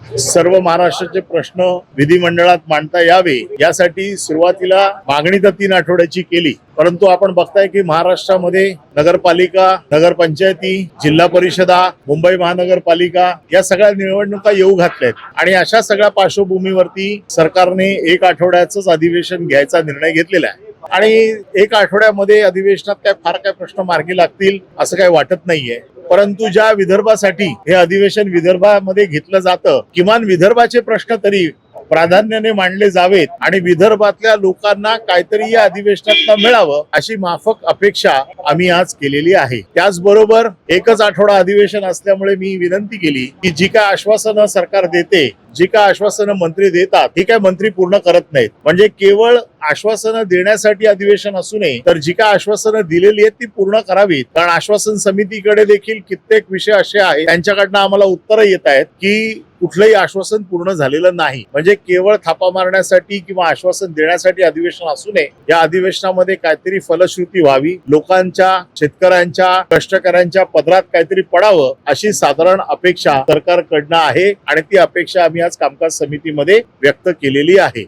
सर्व महाराष्ट्राचे प्रश्न विधिमंडळात मांडता यावे यासाठी सुरुवातीला मागणी तर 3 आठवड्याची केली, परंतु आपण बघताय की महाराष्ट्रामध्ये नगरपालिका, नगरपंचायती, जिल्हा परिषदा, मुंबई महानगरपालिका या सगळ्या निवडणुका येऊ घातल्यात आणि अशा सगळ्या पार्श्वभूमीवरती सरकारने 1 आठवड्याचंच अधिवेशन घ्यायचा निर्णय घेतलेला आहे आणि 1 आठवड्यामध्ये अधिवेशनात फार काय प्रश्न मार्गी लागतील असं काही वाटत नाहीये. परंतु ज्या विदर्भासाठी हे अधिवेशन विदर्भामध्ये घेतलं जातं, किमान विदर्भाचे प्रश्न तरी प्राधान्याने मांडले जावेत आणि विदर्भातल्या लोकांना काहीतरी या अधिवेशनात मिळावं अशी माफक अपेक्षा आम्ही आज केलेली आहे. त्याचबरोबर 1च आठवडा अधिवेशन असल्यामुळे मी विनंती केली की जी काय आश्वासनं सरकार देते, जी काय आश्वासनं मंत्री देतात, ही काय मंत्री पूर्ण करत नाहीत. म्हणजे केवळ आश्वासनं देण्यासाठी अधिवेशन असू नये, तर जी काय आश्वासनं दिलेली आहेत ती पूर्ण करावीत. कारण आश्वासन समितीकडे देखील कित्येक विषय असे आहेत त्यांच्याकडनं आम्हाला उत्तरं येत आहेत की कुठलंही आश्वासन पूर्ण झालेलं नाही. म्हणजे केवळ थापा मारण्यासाठी किंवा आश्वासन देण्यासाठी अधिवेशन असू नये, या अधिवेशनामध्ये काहीतरी फलश्रुती व्हावी, लोकांच्या, शेतकऱ्यांच्या, कष्टकऱ्यांच्या पदरात काहीतरी पडावं अशी साधारण अपेक्षा सरकारकडनं आहे आणि ती अपेक्षा आम्ही आज कामकाज समितीमध्ये व्यक्त केलेली आहे.